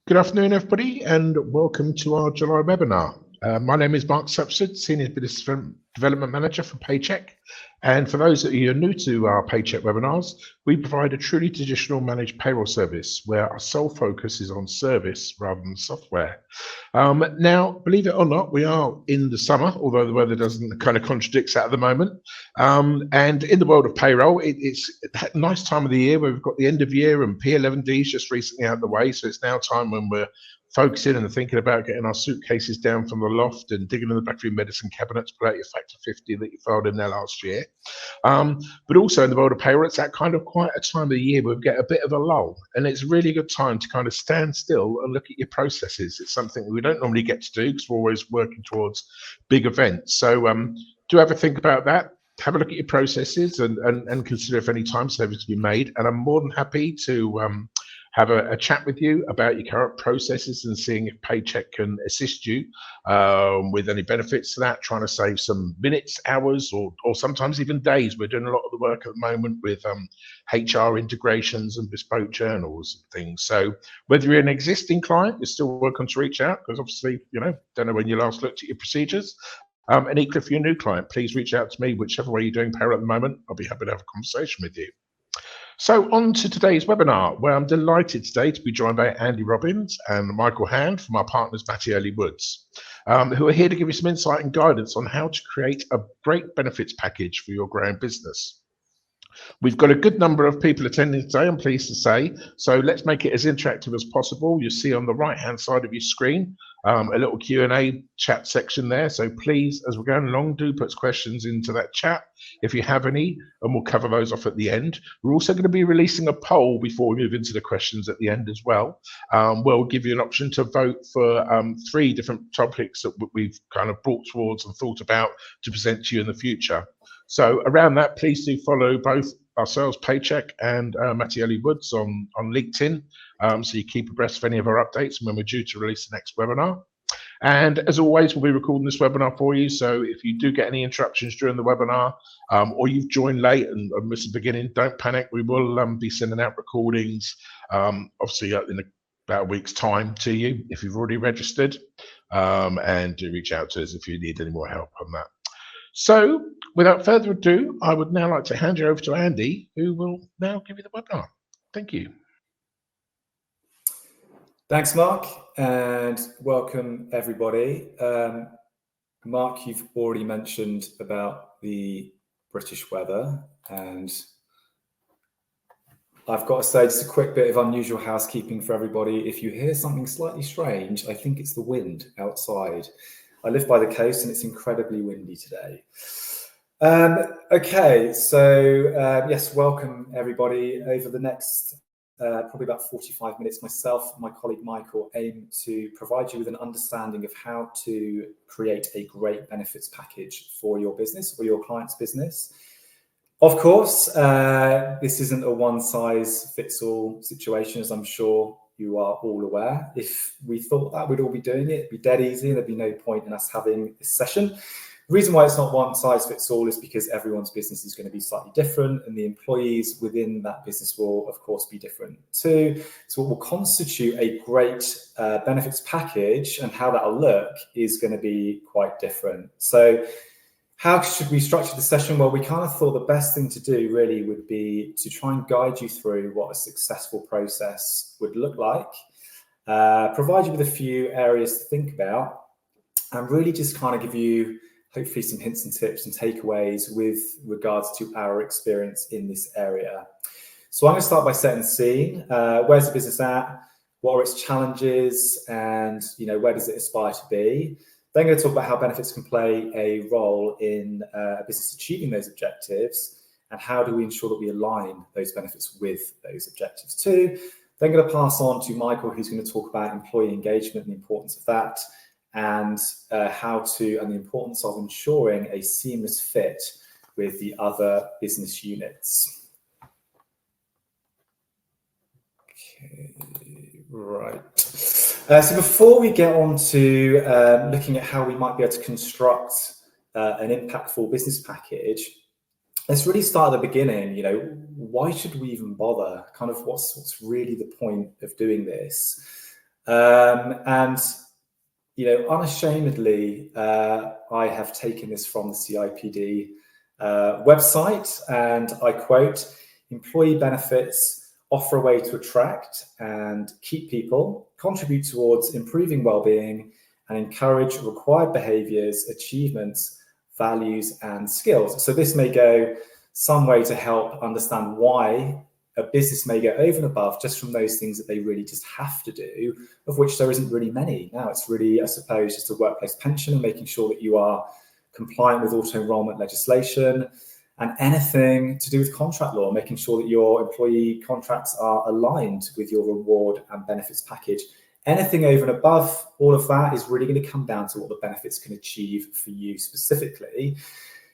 Good afternoon, everybody, and welcome to our July webinar. My name is Mark Supsted, Senior Business Development Manager for Paycheck. And for those of you who are new to our Paycheck webinars, we provide a truly traditional managed payroll service where our sole focus is on service rather than software. Now, believe it or not, we are in the summer, although the weather doesn't kind of contradicts that at the moment. And in the world of payroll, it's a nice time of the year where we've got the end of year and P11D is just recently out of the way. So it's now time when we're focusing and thinking about getting our suitcases down from the loft and digging in the battery medicine cabinets, pull out your factor 50 that you filed in there last year. But also in the world of payroll, it's that kind of quite a time of the year where we get a bit of a lull, and it's a really good time to kind of stand still and look at your processes. It's something that we don't normally get to do because we're always working towards big events. So do have a think about that. Have a look at your processes and consider if any time savings to be made. And I'm more than happy to have a chat with you about your current processes and seeing if Paycheck can assist you with any benefits to that, trying to save some minutes, hours, or sometimes even days. We're doing a lot of the work at the moment with HR integrations and bespoke journals and things. So whether you're an existing client, you're still welcome to reach out because obviously, don't know when you last looked at your procedures. And equally, if you're a new client, please reach out to me, whichever way you're doing payroll at the moment. I'll be happy to have a conversation with you. So on to today's webinar, where I'm delighted today to be joined by Andy Robbins and Michael Hand from our partners Mattioli Woods, who are here to give you some insight and guidance on how to create a great benefits package for your growing business. We've got a good number of people attending today, I'm pleased to say, so let's make it as interactive as possible. You'll see on the right-hand side of your screen a little Q&A chat section there, so please, as we're going along, do put questions into that chat if you have any, and we'll cover those off at the end. We're also going to be releasing a poll before we move into the questions at the end as well. We'll give you an option to vote for 3 different topics that we've kind of brought towards and thought about to present to you in the future. So around that, please do follow both ourselves, Paycheck, and Mattioli Woods on LinkedIn, so you keep abreast of any of our updates and when we're due to release the next webinar. And as always, we'll be recording this webinar for you. So if you do get any interruptions during the webinar, or you've joined late and missed the beginning, don't panic. We will be sending out recordings, obviously in about a week's time to you if you've already registered, and do reach out to us if you need any more help on that. So without further ado, I would now like to hand you over to Andy, who will now give you the webinar. Thank you. Thanks, Mark, and welcome everybody. Mark, you've already mentioned about the British weather, and I've got to say just a quick bit of unusual housekeeping for everybody. If you hear something slightly strange, I think it's the wind outside. I live by the coast and it's incredibly windy today. Okay, so yes, welcome everybody. Over the next probably about 45 minutes, myself and my colleague Michael aim to provide you with an understanding of how to create a great benefits package for your business or your client's business. Of course, this isn't a one-size-fits-all situation, as I'm sure you are all aware. If we thought that we'd all be doing it, it'd be dead easy and there'd be no point in us having this session. The reason why it's not one size fits all is because everyone's business is going to be slightly different and the employees within that business will, of course, be different too. So what will constitute a great benefits package and how that'll look is going to be quite different. So how should we structure the session? Well, we kind of thought the best thing to do really would be to try and guide you through what a successful process would look like, provide you with a few areas to think about, and really just kind of give you hopefully some hints and tips and takeaways with regards to our experience in this area. So I'm going to start by setting the scene. Where's the business at? What are its challenges? And where does it aspire to be? Then I'm going to talk about how benefits can play a role in a business achieving those objectives and how do we ensure that we align those benefits with those objectives too. Then I'm going to pass on to Michael, who's going to talk about employee engagement and the importance of that and the importance of ensuring a seamless fit with the other business units. Okay, right. So before we get on to looking at how we might be able to construct an impactful business package, let's really start at the beginning. Why should we even bother? Kind of what's really the point of doing this? And unashamedly, I have taken this from the CIPD website, and I quote, "Employee benefits offer a way to attract and keep people, contribute towards improving well-being, and encourage required behaviors, achievements, values, and skills." So this may go some way to help understand why a business may go over and above just from those things that they really just have to do, of which there isn't really many. Now it's really, I suppose, just a workplace pension and making sure that you are compliant with auto-enrollment legislation, and anything to do with contract law, making sure that your employee contracts are aligned with your reward and benefits package. Anything over and above all of that is really going to come down to what the benefits can achieve for you specifically.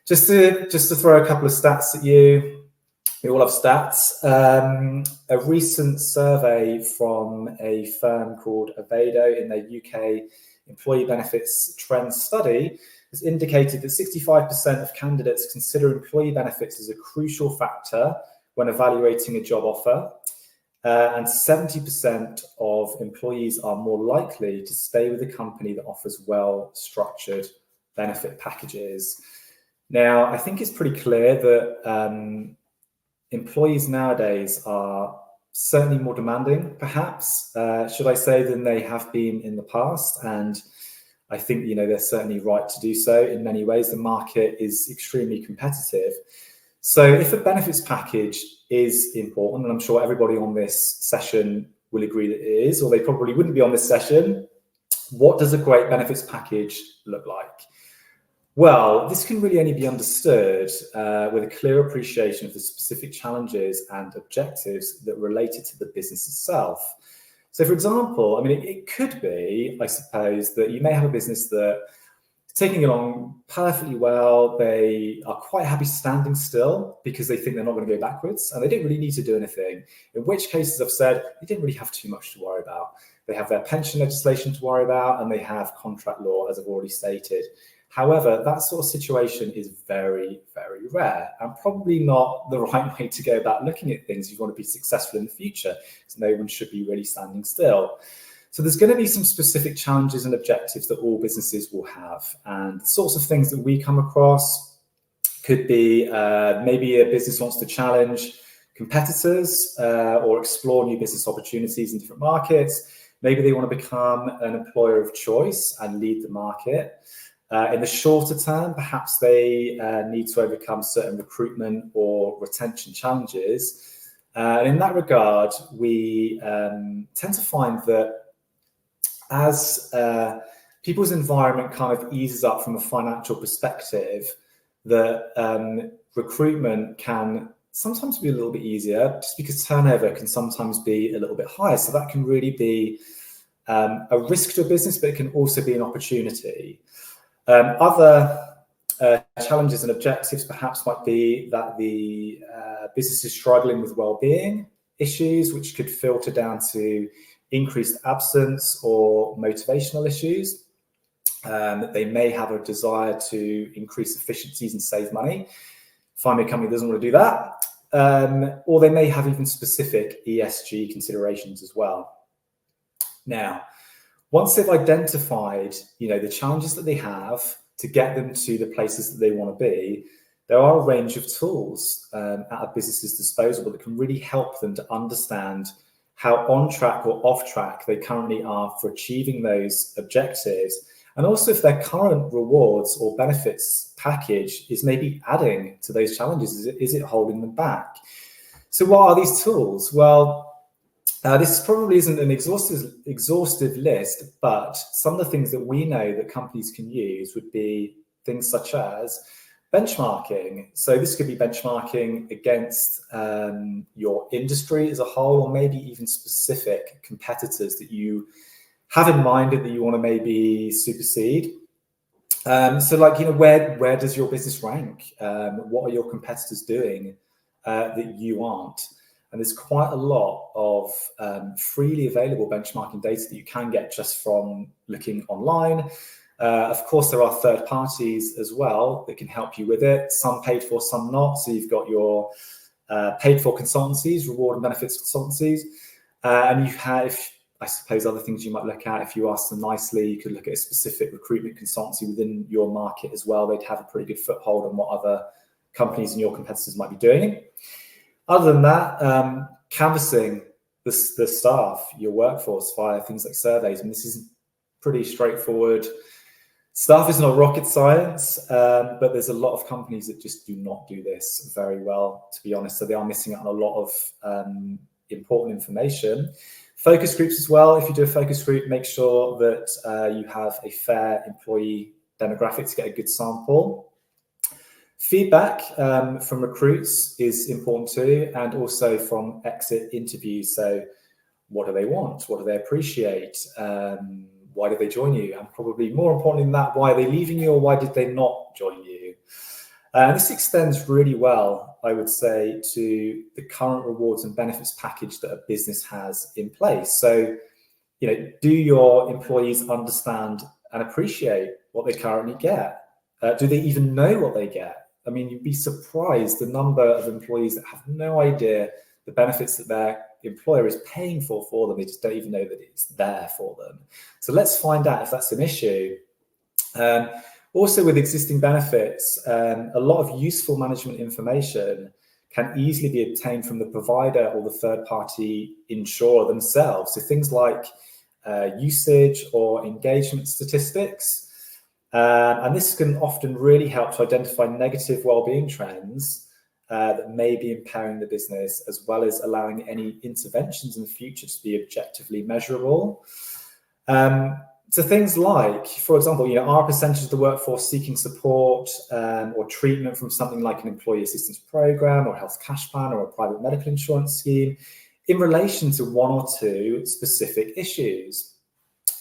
Just to throw a couple of stats at you. We all have stats. A recent survey from a firm called Avedo in their UK employee benefits trends study has indicated that 65% of candidates consider employee benefits as a crucial factor when evaluating a job offer. And 70% of employees are more likely to stay with a company that offers well-structured benefit packages. Now, I think it's pretty clear that employees nowadays are certainly more demanding, perhaps, should I say, than they have been in the past. And I think, they're certainly right to do so in many ways. The market is extremely competitive. So if a benefits package is important, and I'm sure everybody on this session will agree that it is, or they probably wouldn't be on this session, what does a great benefits package look like? Well, this can really only be understood with a clear appreciation of the specific challenges and objectives that related to the business itself. So, for example, it could be, I suppose, that you may have a business that is taking along perfectly well. They are quite happy standing still because they think they're not going to go backwards and they don't really need to do anything. In which cases, I've said, they didn't really have too much to worry about. They have their pension legislation to worry about and they have contract law, as I've already stated. However, that sort of situation is very, very rare and probably not the right way to go about looking at things. You want to be successful in the future, so no one should be really standing still. So there's going to be some specific challenges and objectives that all businesses will have. And the sorts of things that we come across could be maybe a business wants to challenge competitors or explore new business opportunities in different markets. Maybe they want to become an employer of choice and lead the market. In the shorter term, perhaps they need to overcome certain recruitment or retention challenges. And in that regard, we tend to find that as people's environment kind of eases up from a financial perspective, that recruitment can sometimes be a little bit easier just because turnover can sometimes be a little bit higher. So that can really be a risk to a business, but it can also be an opportunity. Other challenges and objectives perhaps might be that the business is struggling with well-being issues, which could filter down to increased absence or motivational issues. They may have a desire to increase efficiencies and save money. Find me a company that doesn't want to do that. Or they may have even specific ESG considerations as well. Now, once they've identified, the challenges that they have to get them to the places that they want to be, there are a range of tools at a business's disposal that can really help them to understand how on track or off track they currently are for achieving those objectives. And also if their current rewards or benefits package is maybe adding to those challenges, is it holding them back? So what are these tools? Well, this probably isn't an exhaustive list, but some of the things that we know that companies can use would be things such as benchmarking. So this could be benchmarking against your industry as a whole, or maybe even specific competitors that you have in mind and that you want to maybe supersede. So like, where does your business rank? What are your competitors doing that you aren't? And there's quite a lot of freely available benchmarking data that you can get just from looking online. Of course, there are third parties as well that can help you with it. Some paid for, some not. So you've got your paid for consultancies, reward and benefits consultancies. And you have, I suppose other things you might look at, if you ask them nicely, you could look at a specific recruitment consultancy within your market as well. They'd have a pretty good foothold on what other companies and your competitors might be doing. Other than that, canvassing the staff, your workforce via things like surveys, and this is pretty straightforward. Staff is not rocket science, but there's a lot of companies that just do not do this very well, to be honest. So they are missing out on a lot of important information. Focus groups as well. If you do a focus group, make sure that you have a fair employee demographic to get a good sample. Feedback from recruits is important too, and also from exit interviews. So what do they want? What do they appreciate? Why did they join you? And probably more importantly than that, why are they leaving you, or why did they not join you? And this extends really well, I would say, to the current rewards and benefits package that a business has in place. So, do your employees understand and appreciate what they currently get? Do they even know what they get? I mean, you'd be surprised the number of employees that have no idea the benefits that their employer is paying for them. They just don't even know that it's there for them. So let's find out if that's an issue. Also, with existing benefits, a lot of useful management information can easily be obtained from the provider or the third-party insurer themselves. So things like usage or engagement statistics. And this can often really help to identify negative well-being trends that may be impairing the business, as well as allowing any interventions in the future to be objectively measurable. So things like, for example, are a percentage of the workforce seeking support or treatment from something like an employee assistance program or health cash plan or a private medical insurance scheme in relation to one or two specific issues?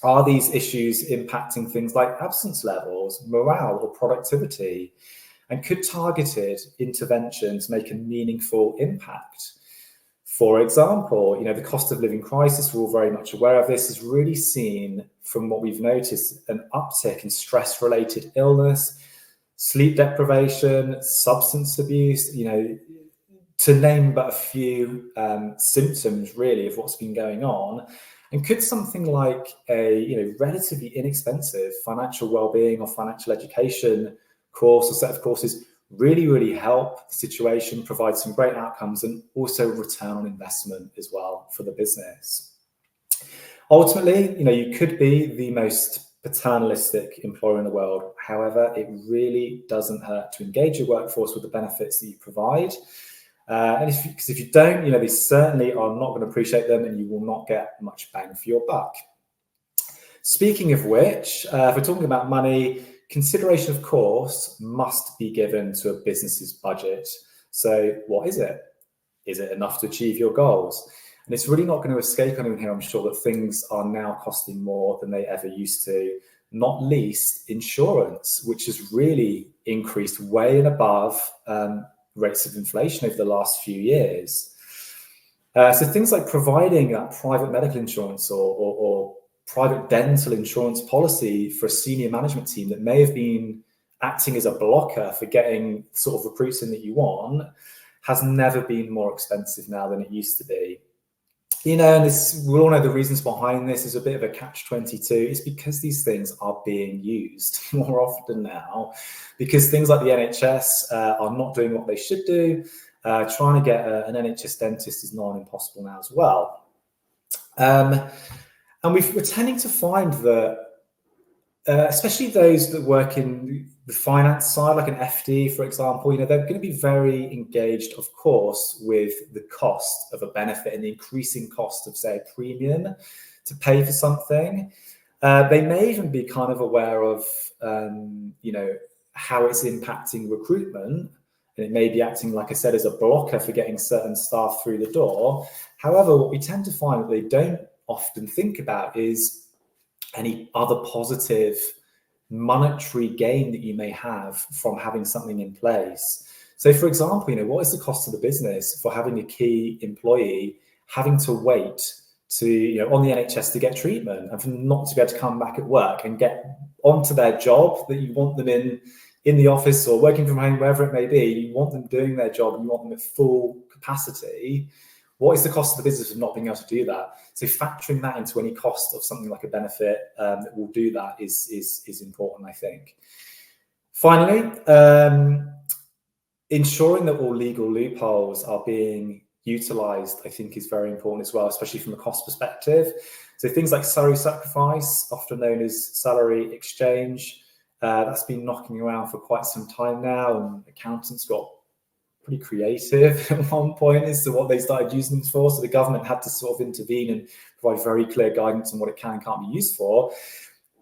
Are these issues impacting things like absence levels, morale, or productivity? And could targeted interventions make a meaningful impact? For example, the cost of living crisis, we're all very much aware of this, is really seen from what we've noticed, an uptick in stress-related illness, sleep deprivation, substance abuse, to name but a few symptoms really of what's been going on. And could something like a relatively inexpensive financial well-being or financial education course or set of courses really, really help the situation, provide some great outcomes, and also return on investment as well for the business? Ultimately, you could be the most paternalistic employer in the world. However, it really doesn't hurt to engage your workforce with the benefits that you provide. And if you don't, they certainly are not going to appreciate them, and you will not get much bang for your buck. Speaking of which, if we're talking about money, consideration, of course, must be given to a business's budget. So what is it? Is it enough to achieve your goals? And it's really not going to escape anyone here, I'm sure, that things are now costing more than they ever used to, not least insurance, which has really increased way and above rates of inflation over the last few years. So things like providing that private medical insurance or private dental insurance policy for a senior management team that may have been acting as a blocker for getting the sort of recruits in that you want has never been more expensive now than it used to be. And we all know the reasons behind this is a bit of a catch-22. It's because these things are being used more often now, because things like the NHS are not doing what they should do. Trying to get an NHS dentist is not impossible now as well. And we're tending to find that, especially those that work in the finance side, like an FD, for example, they're going to be very engaged, of course, with the cost of a benefit and the increasing cost of, say, a premium to pay for something. They may even be kind of aware of, how it's impacting recruitment. And it may be acting, like I said, as a blocker for getting certain staff through the door. However, what we tend to find that they don't often think about is any other positive monetary gain that you may have from having something in place. So, for example, what is the cost of the business for having a key employee having to wait to, on the NHS to get treatment and for not to be able to come back at work and get onto their job that you want them in the office or working from home, wherever it may be? You want them doing their job and you want them at full capacity. what is the cost of the business of not being able to do that? So factoring that into any cost of something like a benefit that will do that is important, I think. Finally, ensuring that all legal loopholes are being utilized, I think, is very important as well, especially from a cost perspective. So things like salary sacrifice, often known as salary exchange, that's been knocking around for quite some time now, and accountants got pretty creative at one point as to what they started using this for. So the government had to sort of intervene and provide very clear guidance on what it can and can't be used for.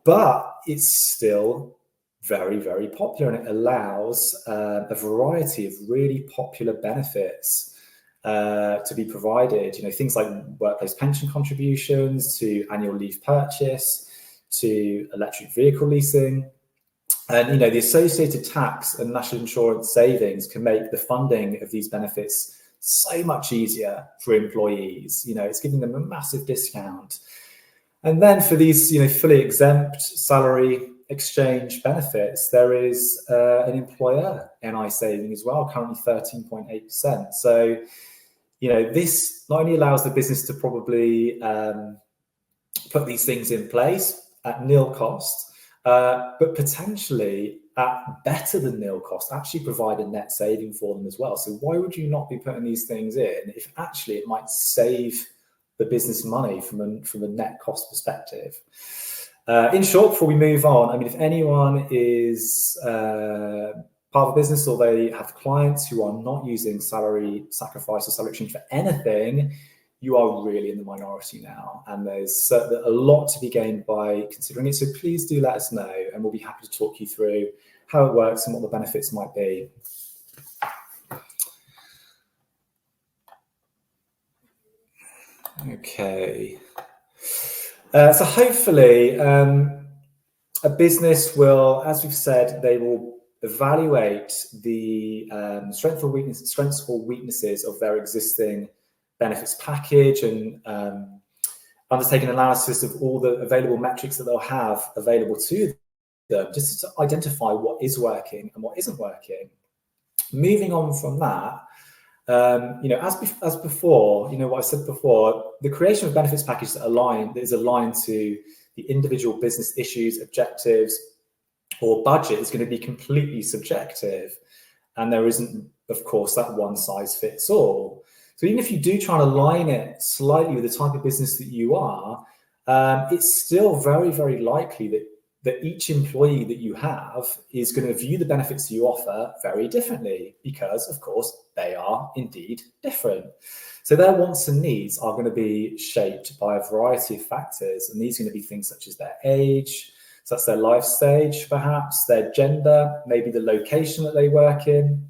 But it's still very, very popular, and it allows a variety of really popular benefits to be provided. You know, things like workplace pension contributions, to annual leave purchase, to electric vehicle leasing. And, you know, the associated tax and national insurance savings can make the funding of these benefits so much easier for employees. You know, it's giving them a massive discount. And then for these, you know, fully exempt salary exchange benefits, there is an employer NI saving as well, currently 13.8%. So, you know, this not only allows the business to probably put these things in place at nil cost, but potentially at better than nil cost, actually provide a net saving for them as well. So why would you not be putting these things in if actually it might save the business money from a net cost perspective? In short, before we move on, I mean, if anyone is part of a business or they have clients who are not using salary sacrifice or salary exchange for anything, you are really in the minority now, and there's a lot to be gained by considering it. So please do let us know, and we'll be happy to talk you through how it works and what the benefits might be. Okay. So hopefully a business will, as we've said, they will evaluate the strengths or weaknesses of their existing benefits package, and undertake an analysis of all the available metrics that they'll have available to them, just to identify what is working and what isn't working. Moving on from that, you know, as before, you know, what I said before, the creation of benefits package that is aligned to the individual business issues, objectives, or budget is going to be completely subjective, and there isn't, of course, that one size fits all. So even if you do try and align it slightly with the type of business that you are, it's still very, very likely that each employee that you have is going to view the benefits that you offer very differently, because, of course, they are indeed different. So their wants and needs are going to be shaped by a variety of factors, and these are going to be things such as their age, so that's their life stage, perhaps, their gender, maybe the location that they work in.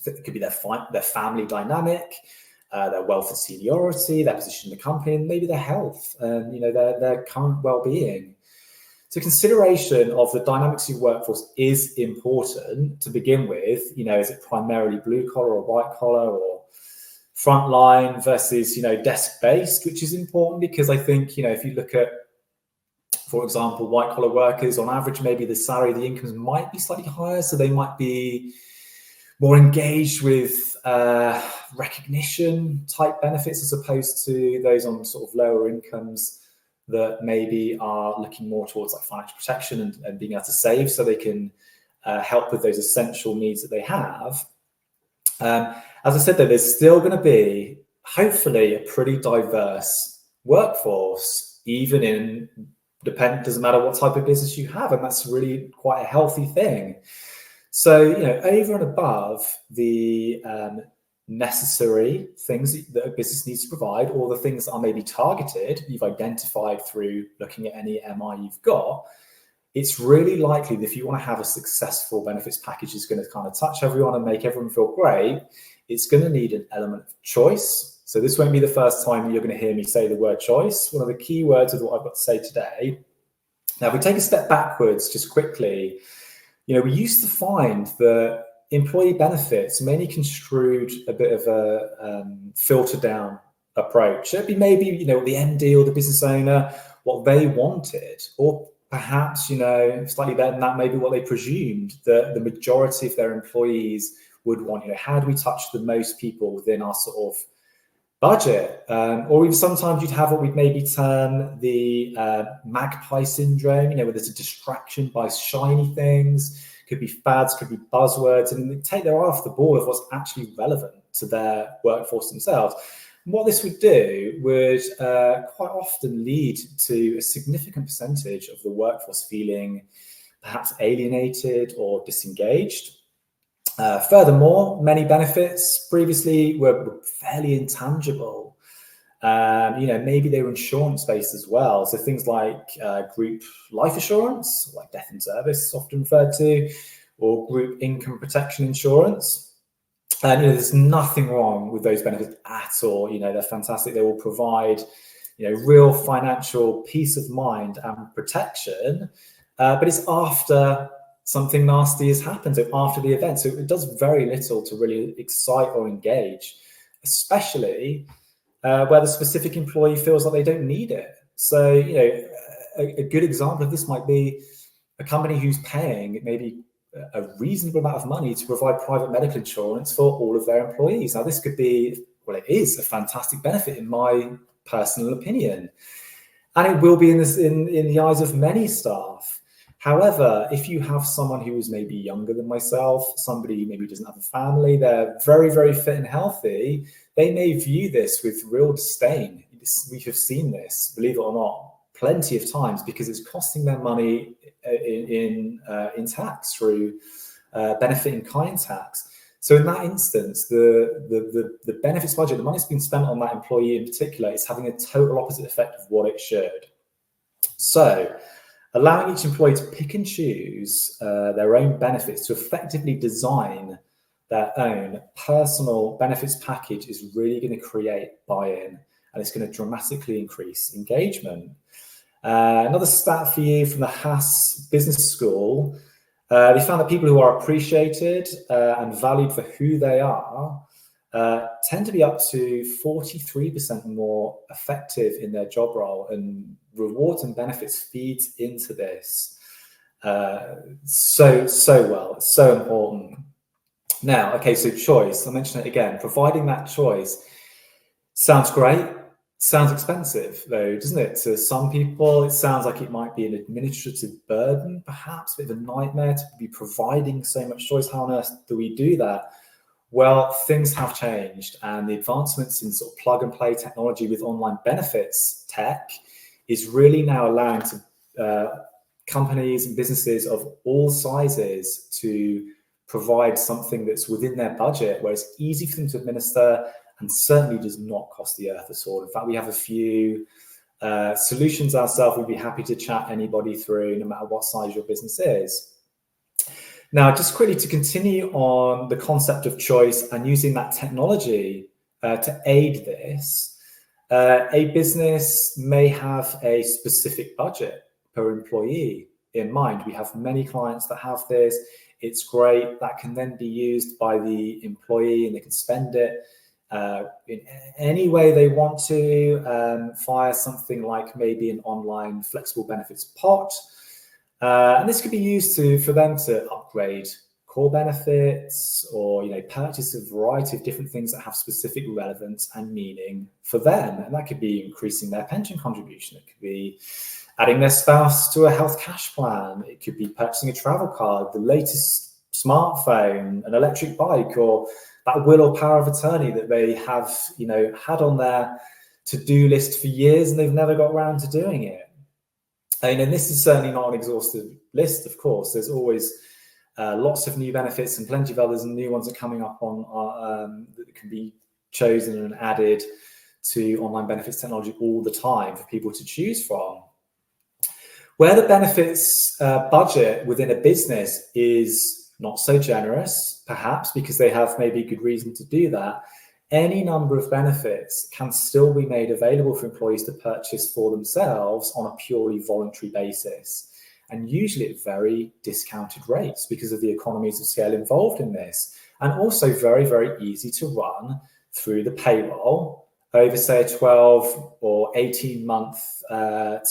It could be their family dynamic, their wealth and seniority, their position in the company, and maybe their health, and, you know, their current well-being. So consideration of the dynamics of your workforce is important to begin with. You know, is it primarily blue collar or white collar, or frontline versus, you know, desk based, which is important, because I think, you know, if you look at, for example, white collar workers, on average, maybe the salary, the incomes might be slightly higher, so they might be more engaged with recognition type benefits, as opposed to those on sort of lower incomes that maybe are looking more towards like financial protection and being able to save so they can help with those essential needs that they have. As I said, though, there's still going to be, hopefully, a pretty diverse workforce, even in, doesn't matter what type of business you have, and that's really quite a healthy thing. So, you know, over and above the necessary things that a business needs to provide, or the things that are maybe targeted, you've identified through looking at any MI you've got, it's really likely that if you want to have a successful benefits package that's going to kind of touch everyone and make everyone feel great, it's going to need an element of choice. So this won't be the first time you're going to hear me say the word choice. One of the key words of what I've got to say today. Now, if we take a step backwards just quickly, you know, we used to find that employee benefits mainly construed a bit of a filtered down approach. It'd be maybe, you know, the MD or the business owner, what they wanted, or perhaps, you know, slightly better than that, maybe what they presumed that the majority of their employees would want. You know, how do we touch the most people within our sort of budget, or even sometimes you'd have what we'd maybe term the magpie syndrome, you know, where there's a distraction by shiny things, could be fads, could be buzzwords, and they take their eye off the ball of what's actually relevant to their workforce themselves. And what this would do would quite often lead to a significant percentage of the workforce feeling perhaps alienated or disengaged. Furthermore, many benefits previously were fairly intangible. You know, maybe they were insurance-based as well. So things like group life assurance, like death in service, often referred to, or group income protection insurance. And you know, there's nothing wrong with those benefits at all. You know, they're fantastic. They will provide, you know, real financial peace of mind and protection. But it's after something nasty has happened, so after the event. So it does very little to really excite or engage, especially where the specific employee feels like they don't need it. So, you know, a good example of this might be a company who's paying maybe a reasonable amount of money to provide private medical insurance for all of their employees. Now, this could be, well, it is a fantastic benefit in my personal opinion, and it will be in the eyes of many staff. However, if you have someone who is maybe younger than myself, somebody who maybe doesn't have a family, they're very, very fit and healthy, they may view this with real disdain. We have seen this, believe it or not, plenty of times, because it's costing them money in tax through benefit in kind tax. So in that instance, the benefits budget, the money that's been spent on that employee in particular, is having a total opposite effect of what it should. So allowing each employee to pick and choose their own benefits, to effectively design their own personal benefits package, is really going to create buy-in, and it's going to dramatically increase engagement. Another stat for you from the Haas Business School, they found that people who are appreciated and valued for who they are tend to be up to 43% more effective in their job role, and rewards and benefits feeds into this so well. It's so important. Now, okay, so choice, I mentioned it again, providing that choice sounds great. Sounds expensive though, doesn't it? To some people, it sounds like it might be an administrative burden, perhaps a bit of a nightmare to be providing so much choice. How on earth do we do that? Well, things have changed, and the advancements in sort of plug and play technology with online benefits tech is really now allowing companies and businesses of all sizes to provide something that's within their budget, where it's easy for them to administer and certainly does not cost the earth at all. In fact, we have a few solutions ourselves we'd be happy to chat anybody through, no matter what size your business is. Now, just quickly to continue on the concept of choice and using that technology to aid this, a business may have a specific budget per employee in mind. We have many clients that have this. It's great. That can then be used by the employee, and they can spend it in any way they want to, via something like maybe an online flexible benefits pot. And this could be used for them to upgrade core benefits, or purchase a variety of different things that have specific relevance and meaning for them. And that could be increasing their pension contribution. It could be adding their spouse to a health cash plan. It could be purchasing a travel card, the latest smartphone, an electric bike, or that will or power of attorney that they have, had on their to-do list for years and they've never got around to doing it. And this is certainly not an exhaustive list, of course. There's always lots of new benefits, and plenty of others, and new ones are coming up on that can be chosen and added to online benefits technology all the time for people to choose from. Where the benefits budget within a business is not so generous, perhaps because they have maybe good reason to do that, any number of benefits can still be made available for employees to purchase for themselves on a purely voluntary basis, and usually at very discounted rates because of the economies of scale involved in this, and also very, very easy to run through the payroll over, say, a 12 or 18-month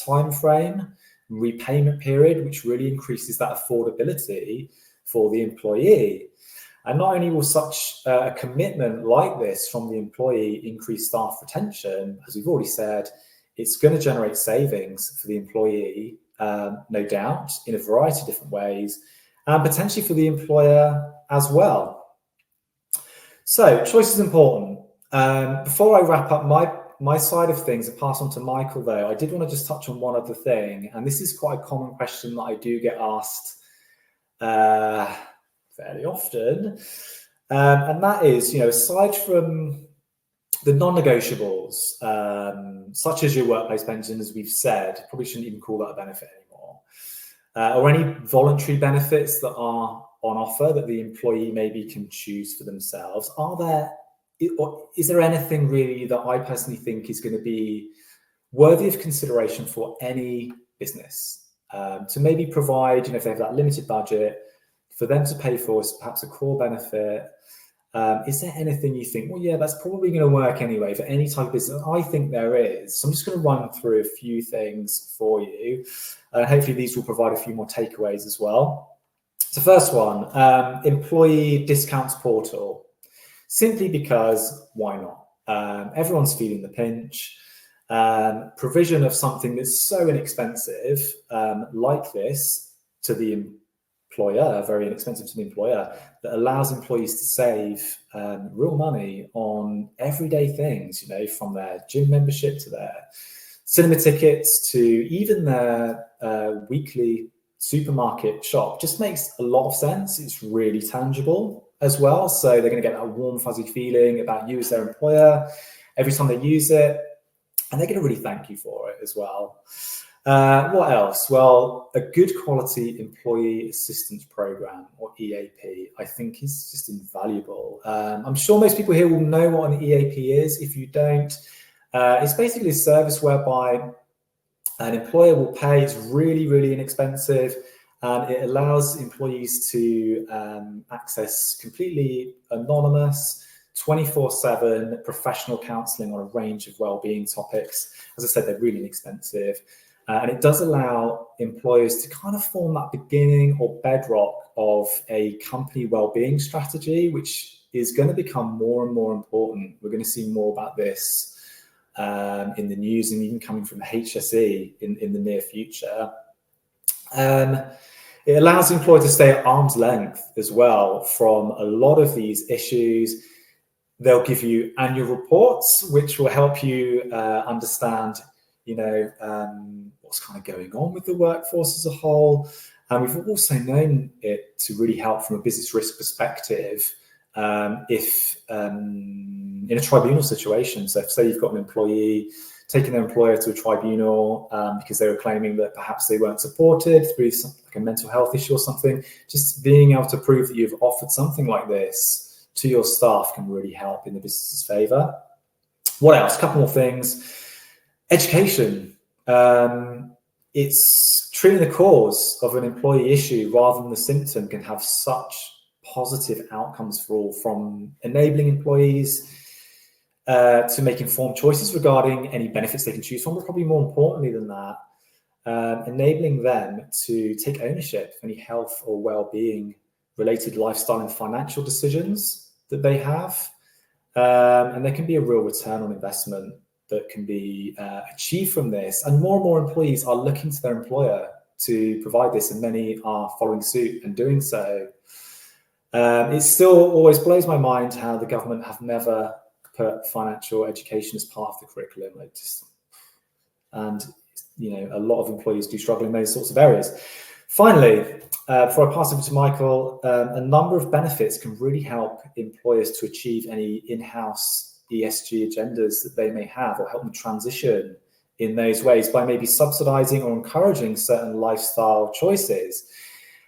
time frame, repayment period, which really increases that affordability for the employee. And not only will such a commitment like this from the employee increase staff retention, as we've already said, it's going to generate savings for the employee, no doubt, in a variety of different ways, and potentially for the employer as well. So choice is important. Before I wrap up my side of things and pass on to Michael, though, I did want to just touch on one other thing, and this is quite a common question that I do get asked fairly often, and that is, aside from the non-negotiables, such as your workplace pension, as we've said, probably shouldn't even call that a benefit anymore, or any voluntary benefits that are on offer that the employee maybe can choose for themselves. Is there anything really that I personally think is going to be worthy of consideration for any business to maybe provide, if they have that limited budget, for them to pay for perhaps a core benefit? Is there anything you think, well, yeah, that's probably going to work anyway for any type of business? I think there is. So I'm just going to run through a few things for you. Hopefully these will provide a few more takeaways as well. So first one, employee discounts portal. Simply because, why not? Everyone's feeling the pinch. Provision of something that's so inexpensive like this to the employer, very inexpensive to the employer, that allows employees to save real money on everyday things, from their gym membership to their cinema tickets to even their weekly supermarket shop. Just makes a lot of sense. It's really tangible as well. So they're going to get that warm, fuzzy feeling about you as their employer every time they use it. And they're going to really thank you for it as well. What else? Well, a good quality employee assistance program, or EAP, I think is just invaluable. I'm sure most people here will know what an EAP is. If you don't, it's basically a service whereby an employer will pay. It's really, really inexpensive. And it allows employees to access completely anonymous, 24/7 professional counselling on a range of wellbeing topics. As I said, they're really inexpensive. And it does allow employers to kind of form that beginning or bedrock of a company wellbeing strategy, which is going to become more and more important. We're going to see more about this in the news and even coming from the HSE in the near future. It allows the employer to stay at arm's length as well from a lot of these issues. They'll give you annual reports, which will help you understand, what's kind of going on with the workforce as a whole. And we've also known it to really help from a business risk perspective if in a tribunal situation. So if, say, you've got an employee taking their employer to a tribunal because they were claiming that perhaps they weren't supported through something like a mental health issue or something, just being able to prove that you've offered something like this to your staff can really help in the business's favour. What else? A couple more things. Education. It's treating the cause of an employee issue rather than the symptom can have such positive outcomes for all, from enabling employees to make informed choices regarding any benefits they can choose from, but probably more importantly than that, enabling them to take ownership of any health or well-being related lifestyle and financial decisions that they have. And there can be a real return on investment that can be achieved from this. And more employees are looking to their employer to provide this, and many are following suit and doing so. It still always blows my mind how the government have never put financial education as part of the curriculum. And a lot of employees do struggle in those sorts of areas. Finally, before I pass over to Michael, a number of benefits can really help employers to achieve any in-house ESG agendas that they may have, or help them transition in those ways by maybe subsidizing or encouraging certain lifestyle choices.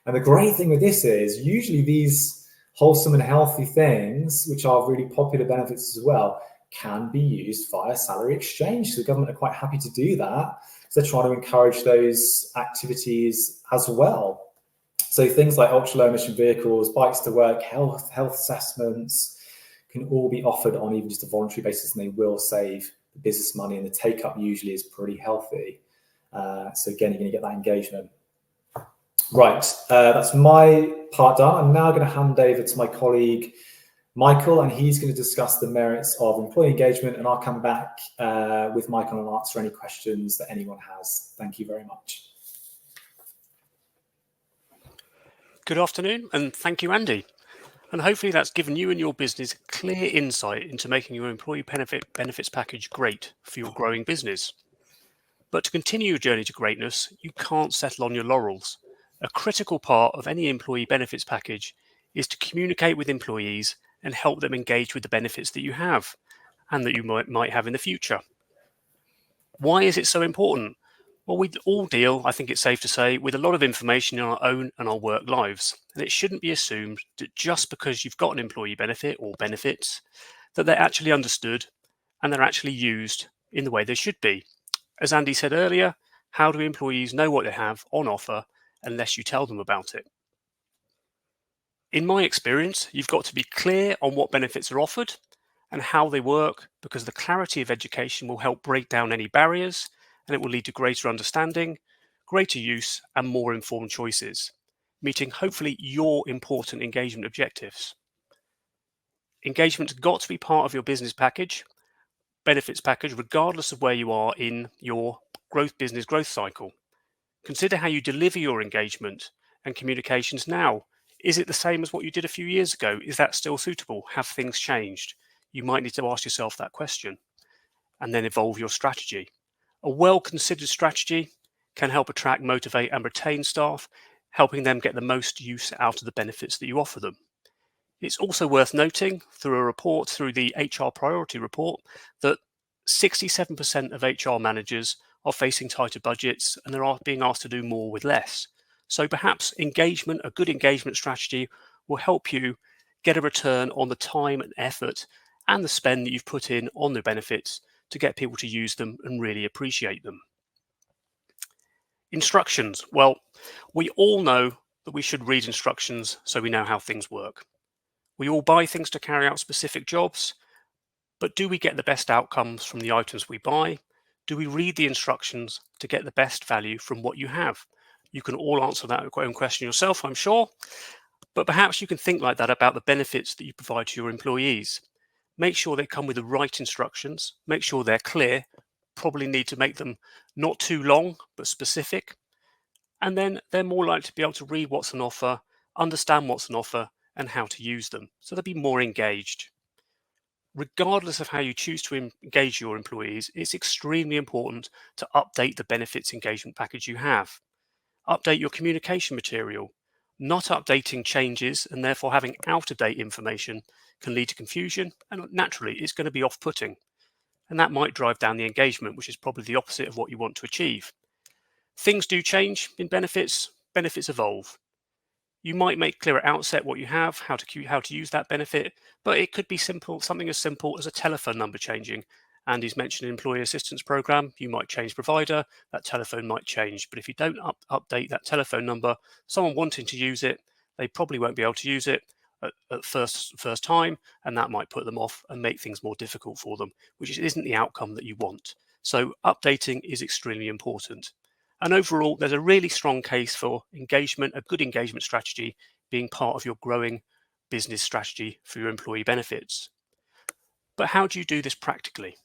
And the great thing with this is usually these wholesome and healthy things, which are really popular benefits as well, can be used via salary exchange. So the government are quite happy to do that. So they're trying to encourage those activities as well. So things like ultra low emission vehicles, bikes to work, health assessments can all be offered on even just a voluntary basis, and they will save the business money, and the take up usually is pretty healthy. So again, you're going to get that engagement. Right, that's my part done. I'm now going to hand over to my colleague Michael, and he's going to discuss the merits of employee engagement, and I'll come back with Michael and answer any questions that anyone has. Thank you very much. Good afternoon, and thank you, Andy. And hopefully that's given you and your business clear insight into making your employee benefits package great for your growing business. But to continue your journey to greatness, you can't settle on your laurels. A critical part of any employee benefits package is to communicate with employees and help them engage with the benefits that you have and that you might have in the future. Why is it so important? Well, we all deal, I think it's safe to say, with a lot of information in our own and our work lives. And it shouldn't be assumed that just because you've got an employee benefit or benefits, that they're actually understood and they're actually used in the way they should be. As Andy said earlier, how do employees know what they have on offer unless you tell them about it? In my experience, you've got to be clear on what benefits are offered and how they work, because the clarity of education will help break down any barriers, and it will lead to greater understanding, greater use, and more informed choices, meeting hopefully your important engagement objectives. Engagement's got to be part of your business package, benefits package, regardless of where you are in your business growth cycle. Consider how you deliver your engagement and communications now. Is it the same as what you did a few years ago? Is that still suitable? Have things changed? You might need to ask yourself that question and then evolve your strategy. A well-considered strategy can help attract, motivate, and retain staff, helping them get the most use out of the benefits that you offer them. It's also worth noting through a report, through the HR priority report, that 67% of HR managers are facing tighter budgets and they're being asked to do more with less. So perhaps engagement, a good engagement strategy, will help you get a return on the time and effort and the spend that you've put in on the benefits to get people to use them and really appreciate them. Instructions. Well, we all know that we should read instructions so we know how things work. We all buy things to carry out specific jobs, but do we get the best outcomes from the items we buy? Do we read the instructions to get the best value from what you have? You can all answer that own question yourself, I'm sure, but perhaps you can think like that about the benefits that you provide to your employees. Make sure they come with the right instructions, make sure they're clear, probably need to make them not too long, but specific. And then they're more likely to be able to read what's on offer, understand what's on offer, and how to use them. So they'll be more engaged. Regardless of how you choose to engage your employees, it's extremely important to update the benefits engagement package you have. Update your communication material. Not updating changes and therefore having out-of-date information can lead to confusion, and naturally it's going to be off-putting. And that might drive down the engagement, which is probably the opposite of what you want to achieve. Things do change in benefits evolve. You might make clear at outset what you have, how to use that benefit, but it could be something as simple as a telephone number changing. Andy's mentioned an employee assistance program. You might change provider, that telephone might change. But if you don't update that telephone number, someone wanting to use it, they probably won't be able to use it at first time, and that might put them off and make things more difficult for them, which isn't the outcome that you want. So updating is extremely important. And overall, there's a really strong case for engagement, a good engagement strategy being part of your growing business strategy for your employee benefits. But how do you do this practically?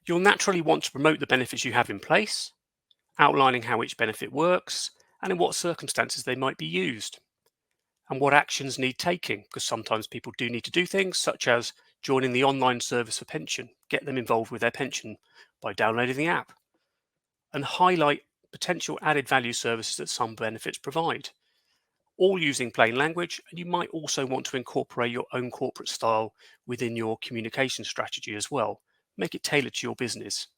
You'll naturally want to promote the benefits you have in place, outlining how each benefit works and in what circumstances they might be used, and what actions need taking, because sometimes people do need to do things such as joining the online service for pension, get them involved with their pension by downloading the app, and highlight potential added value services that some benefits provide, all using plain language. And you might also want to incorporate your own corporate style within your communication strategy as well. Make it tailored to your business.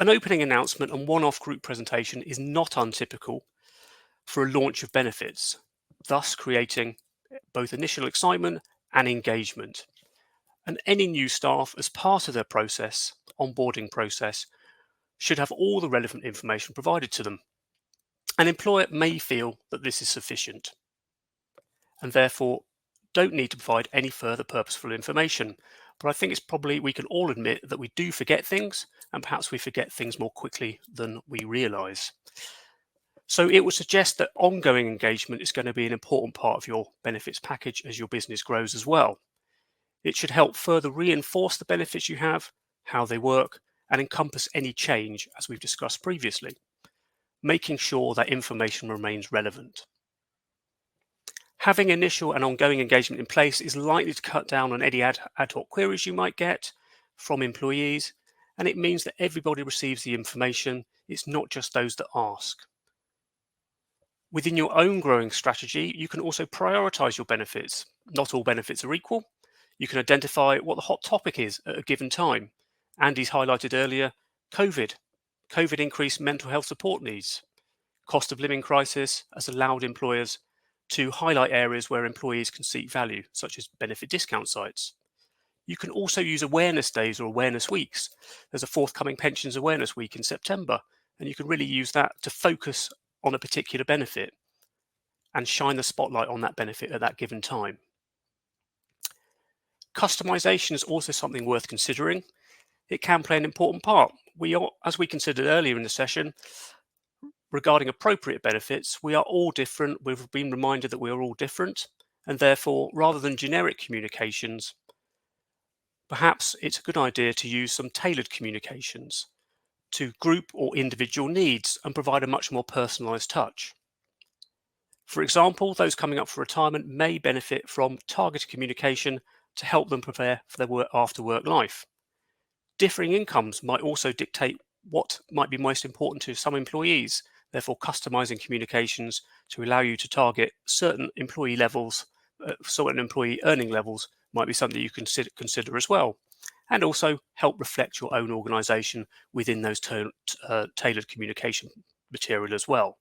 An opening announcement and one-off group presentation is not untypical for a launch of benefits, thus creating both initial excitement and engagement. And any new staff, as part of their onboarding process, should have all the relevant information provided to them. An employer may feel that this is sufficient and therefore don't need to provide any further purposeful information. But I think it's probably, we can all admit that we do forget things, and perhaps we forget things more quickly than we realise. So it would suggest that ongoing engagement is going to be an important part of your benefits package as your business grows as well. It should help further reinforce the benefits you have, how they work, and encompass any change, as we've discussed previously, making sure that information remains relevant. Having initial and ongoing engagement in place is likely to cut down on any ad hoc queries you might get from employees, and it means that everybody receives the information. It's not just those that ask. Within your own growing strategy, you can also prioritize your benefits. Not all benefits are equal. You can identify what the hot topic is at a given time. Andy's highlighted earlier, COVID. COVID increased mental health support needs. Cost of living crisis has allowed employers to highlight areas where employees can seek value, such as benefit discount sites. You can also use awareness days or awareness weeks. There's a forthcoming pensions awareness week in September, and you can really use that to focus on a particular benefit and shine the spotlight on that benefit at that given time. Customization is also something worth considering. It can play an important part. As we considered earlier in the session, regarding appropriate benefits, we are all different. We've been reminded that we are all different, and therefore, rather than generic communications, perhaps it's a good idea to use some tailored communications to group or individual needs and provide a much more personalized touch. For example, those coming up for retirement may benefit from targeted communication to help them prepare for their after work life. Differing incomes might also dictate what might be most important to some employees, therefore customizing communications to allow you to target certain employee levels, certain employee earning levels might be something you consider as well, and also help reflect your own organization within those tailored communication material as well.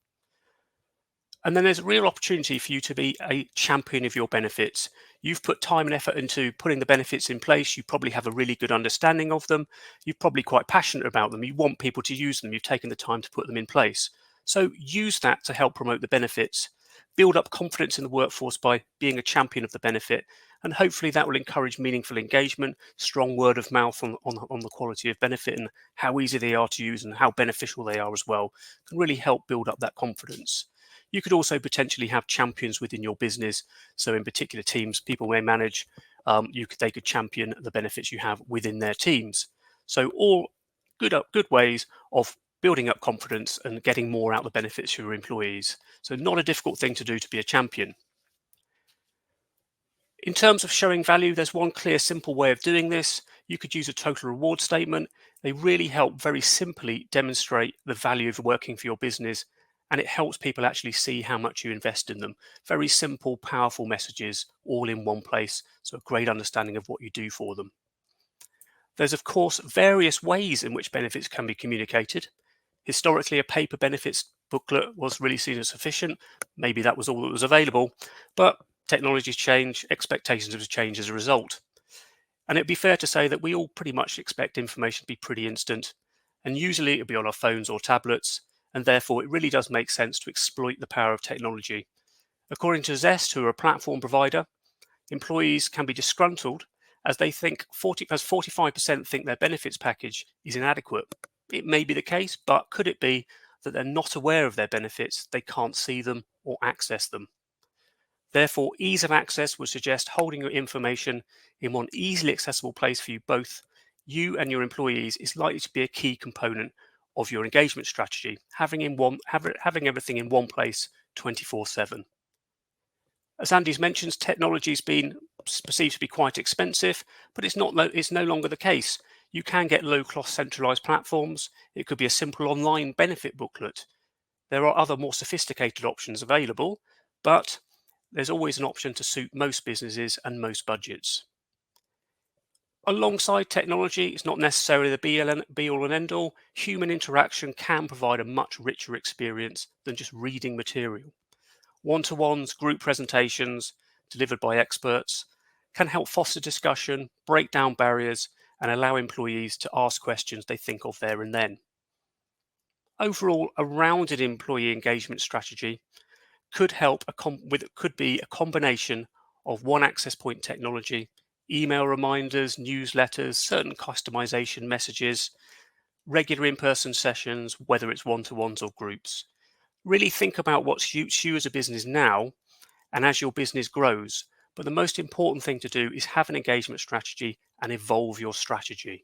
And then there's a real opportunity for you to be a champion of your benefits. You've put time and effort into putting the benefits in place. You probably have a really good understanding of them. You're probably quite passionate about them. You want people to use them. You've taken the time to put them in place. So use that to help promote the benefits. Build up confidence in the workforce by being a champion of the benefit. And hopefully that will encourage meaningful engagement, strong word of mouth on the quality of benefit and how easy they are to use and how beneficial they are as well. Can really help build up that confidence. You could also potentially have champions within your business. So in particular teams, people may manage, they could champion the benefits you have within their teams. So all good ways of building up confidence and getting more out of the benefits for your employees. So not a difficult thing to do to be a champion. In terms of showing value, there's one clear, simple way of doing this. You could use a total reward statement. They really help very simply demonstrate the value of working for your business, and it helps people actually see how much you invest in them. Very simple, powerful messages all in one place, so a great understanding of what you do for them. There's, of course, various ways in which benefits can be communicated. Historically, a paper benefits booklet was really seen as sufficient. Maybe that was all that was available, but technologies change, expectations have changed as a result. And it'd be fair to say that we all pretty much expect information to be pretty instant, and usually it'll be on our phones or tablets, and therefore it really does make sense to exploit the power of technology. According to Zest, who are a platform provider, employees can be disgruntled as they think 45% think their benefits package is inadequate. It may be the case, but could it be that they're not aware of their benefits, they can't see them or access them? Therefore, ease of access would suggest holding your information in one easily accessible place for you both, you and your employees, is likely to be a key component of your engagement strategy, having everything in one place 24/7. As Andy's mentioned, technology has been perceived to be quite expensive, but it's no longer the case. You can get low-cost centralized platforms. It could be a simple online benefit booklet. There are other more sophisticated options available, but there's always an option to suit most businesses and most budgets. Alongside technology, it's not necessarily the be-all and end-all. Human interaction can provide a much richer experience than just reading material. One-to-ones, group presentations delivered by experts can help foster discussion, break down barriers, and allow employees to ask questions they think of there and then. Overall, a rounded employee engagement strategy could be a combination of one access point technology, email reminders, newsletters, certain customization messages, regular in-person sessions, whether it's one-to-ones or groups. Really think about what suits you as a business now and as your business grows. But the most important thing to do is have an engagement strategy and evolve your strategy.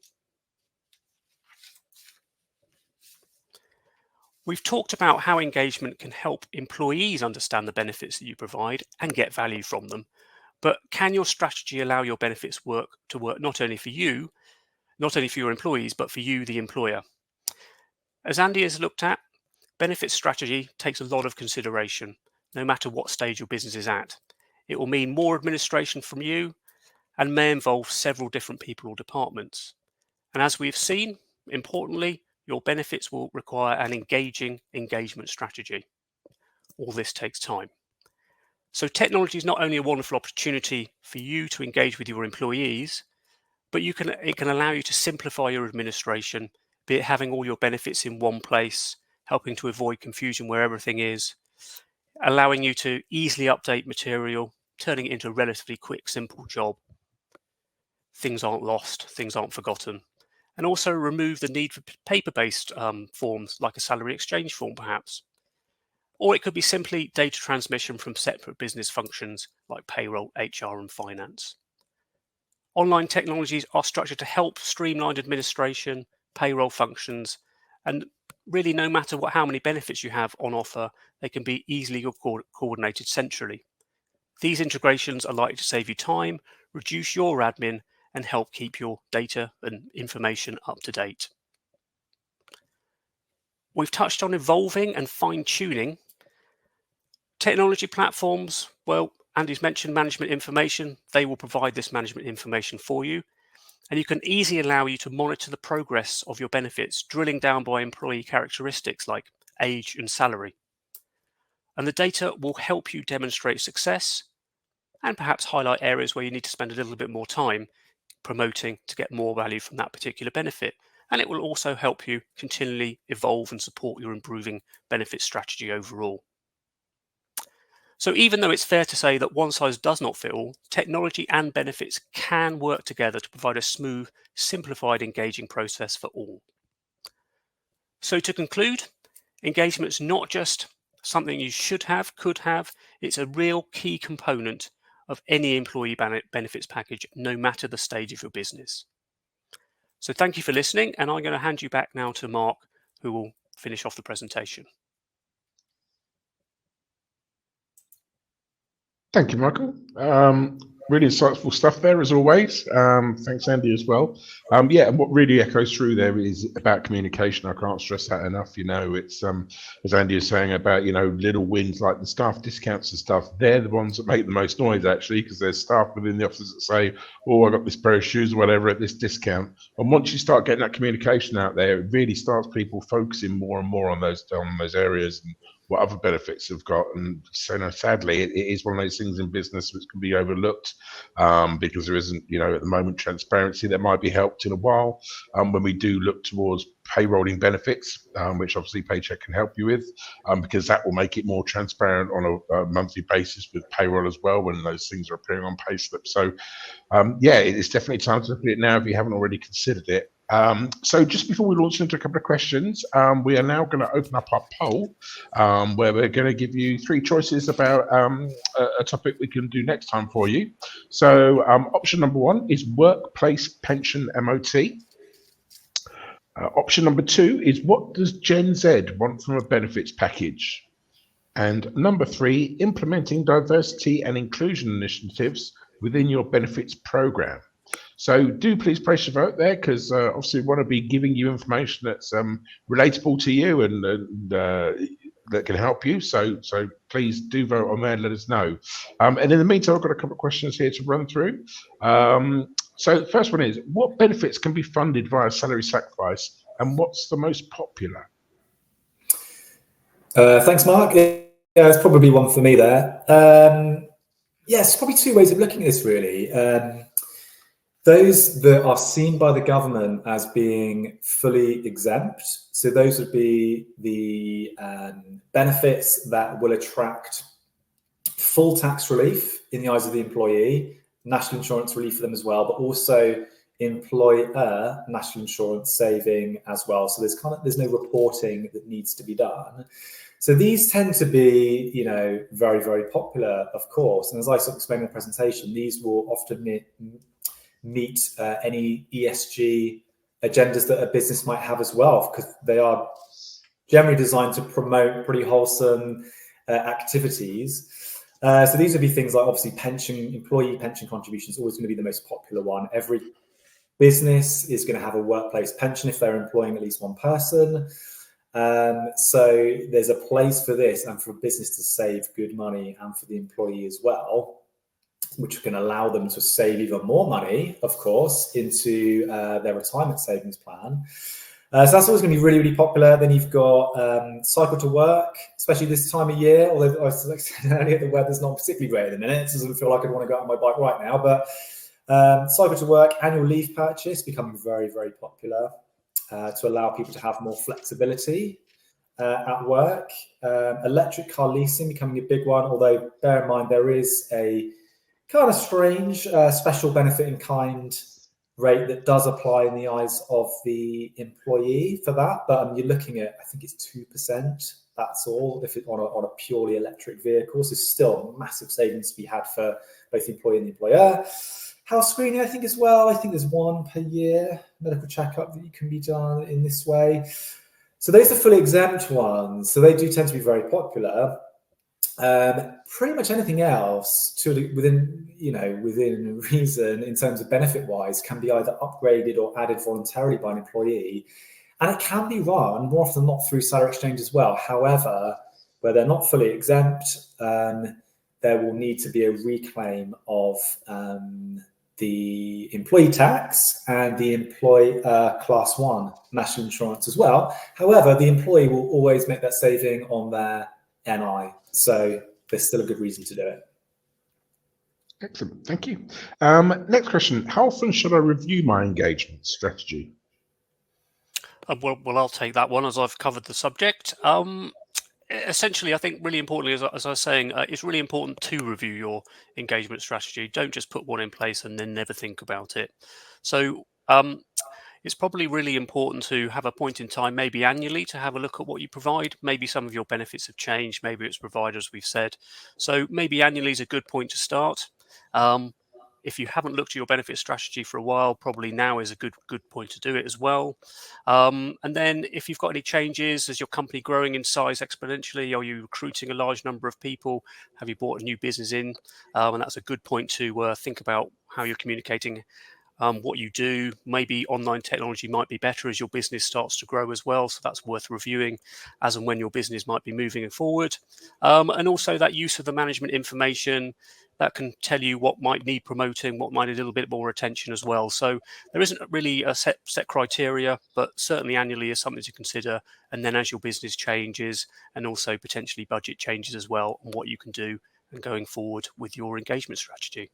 We've talked about how engagement can help employees understand the benefits that you provide and get value from them. But can your strategy allow your benefits to work not only for you, not only for your employees, but for you, the employer? As Andy has looked at, benefits strategy takes a lot of consideration, no matter what stage your business is at. It will mean more administration from you and may involve several different people or departments. And as we've seen, importantly, your benefits will require an engaging engagement strategy. All this takes time. So technology is not only a wonderful opportunity for you to engage with your employees, but it can allow you to simplify your administration, be it having all your benefits in one place, helping to avoid confusion where everything is, allowing you to easily update material, turning it into a relatively quick, simple job. Things aren't lost, things aren't forgotten. And also remove the need for paper-based forms like a salary exchange form, perhaps. Or it could be simply data transmission from separate business functions like payroll, HR, and finance. Online technologies are structured to help streamline administration, payroll functions, and really no matter how many benefits you have on offer, they can be easily coordinated centrally. These integrations are likely to save you time, reduce your admin, and help keep your data and information up to date. We've touched on evolving and fine-tuning. Technology platforms, well, Andy's mentioned management information. They will provide this management information for you. And you can easily allow you to monitor the progress of your benefits, drilling down by employee characteristics like age and salary. And the data will help you demonstrate success and perhaps highlight areas where you need to spend a little bit more time promoting to get more value from that particular benefit. And it will also help you continually evolve and support your improving benefit strategy overall. So even though it's fair to say that one size does not fit all, technology and benefits can work together to provide a smooth, simplified, engaging process for all. So to conclude, engagement is not just something you should have, could have, it's a real key component of any employee benefits package, no matter the stage of your business. So thank you for listening, and I'm going to hand you back now to Mark, who will finish off the presentation. Thank you, Michael. Really insightful stuff there, as always. Thanks, Andy, as well. Yeah, and what really echoes through there is about communication. I can't stress that enough. You know, it's as Andy is saying about, you know, little wins like the staff discounts and stuff. They're the ones that make the most noise, actually, because there's staff within the office that say, "Oh, I got this pair of shoes or whatever at this discount." And once you start getting that communication out there, it really starts people focusing more and more on those areas and what other benefits have got. And so, no, sadly, it is one of those things in business which can be overlooked because there isn't, you know, at the moment, transparency that might be helped in a while when we do look towards payrolling benefits, which obviously Paycheck can help you with, because that will make it more transparent on a monthly basis with payroll as well when those things are appearing on payslip. So yeah, it's definitely time to look at it now if you haven't already considered it. So just before we launch into a couple of questions, we are now going to open up our poll where we're going to give you 3 choices about a topic we can do next time for you. So option number 1 is workplace pension MOT. Option number 2 is what does Gen Z want from a benefits package? And number 3, implementing diversity and inclusion initiatives within your benefits program. So do please place your vote there, because obviously we want to be giving you information that's relatable to you and that can help you. So please do vote on there and let us know. And in the meantime, I've got a couple of questions here to run through. So the first one is, what benefits can be funded via salary sacrifice, and what's the most popular? Thanks, Mark. Yeah, it's probably one for me there. Yes, probably 2 ways of looking at this, really. Those that are seen by the government as being fully exempt, so those would be the benefits that will attract full tax relief in the eyes of the employee, national insurance relief for them as well, but also employer national insurance saving as well. So there's no reporting that needs to be done. So these tend to be, very, very popular, of course. And as I sort of explained in the presentation, these will often meet any ESG agendas that a business might have as well, because they are generally designed to promote pretty wholesome activities. So these would be things like, obviously, employee pension contributions, always going to be the most popular one. Every business is going to have a workplace pension if they're employing at least one person. So there's a place for this, and for a business to save good money, and for the employee as well, which can allow them to save even more money, of course, into their retirement savings plan. So that's always going to be really, really popular. Then you've got cycle to work, especially this time of year. Although I said earlier, the weather's not particularly great at the minute. It doesn't feel like I'd want to go out on my bike right now. But cycle to work, annual leave purchase, becoming very, very popular to allow people to have more flexibility at work. Electric car leasing becoming a big one. Although bear in mind, there is a kind of strange special benefit in kind rate that does apply in the eyes of the employee for that, but you're looking at, I think it's 2%. That's all if it on a purely electric vehicle. So still massive savings to be had for both the employee and the employer. Health screening, I think, as well. I think there's one per year medical checkup that can be done in this way. So those are fully exempt ones. So they do tend to be very popular. Pretty much anything else within reason in terms of benefit wise can be either upgraded or added voluntarily by an employee, and it can be run more often than not through salary exchange as well. However, where they're not fully exempt, there will need to be a reclaim of the employee tax and the employee class 1 national insurance as well. However, the employee will always make that saving on their NI. So there's still a good reason to do it. Excellent, thank you. Next question, how often should I review my engagement strategy? Well, I'll take that one as I've covered the subject. Essentially, I think really importantly, as I was saying, it's really important to review your engagement strategy. Don't just put one in place and then never think about it. So it's probably really important to have a point in time, maybe annually, to have a look at what you provide. Maybe some of your benefits have changed. Maybe it's providers, we've said. So maybe annually is a good point to start. If you haven't looked at your benefit strategy for a while, probably now is a good point to do it as well. And then if you've got any changes, is your company growing in size exponentially? Are you recruiting a large number of people? Have you brought a new business in? And that's a good point to think about how you're communicating what you do. Maybe online technology might be better as your business starts to grow as well. So that's worth reviewing as and when your business might be moving forward. And also that use of the management information that can tell you what might need promoting, what might need a little bit more attention as well. So there isn't really a set criteria, but certainly annually is something to consider. And then as your business changes and also potentially budget changes as well, and what you can do and going forward with your engagement strategy.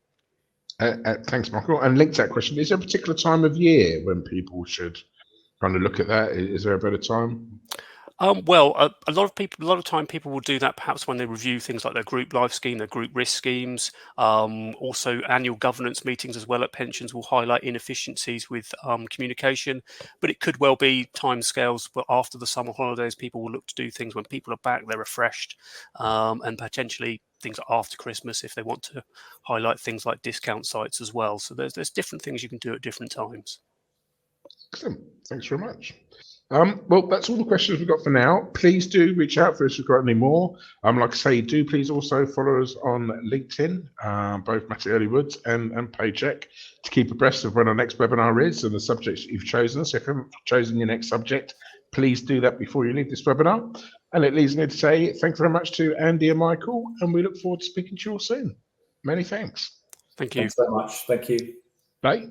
Thanks, Michael. And linked to that question, is there a particular time of year when people should kind of look at that? Is there a better time? Well, a lot of time people will do that perhaps when they review things like their group life scheme, their group risk schemes. Also, annual governance meetings as well at pensions will highlight inefficiencies with communication. But it could well be timescales. But after the summer holidays, people will look to do things when people are back, they're refreshed, and potentially things after Christmas if they want to highlight things like discount sites as well. So there's different things you can do at different times. Excellent. Thanks very much. Well, that's all the questions we've got for now. Please do reach out for us if you've got any more. Like I say, do please also follow us on LinkedIn, both Mattioli Woods and Paycheck, to keep abreast of when our next webinar is and the subjects that you've chosen. So if you haven't chosen your next subject, please do that before you leave this webinar. And it leaves me to say thanks very much to Andy and Michael, and we look forward to speaking to you all soon. Many thanks. Thank you. Thanks so much. Thank you. Bye.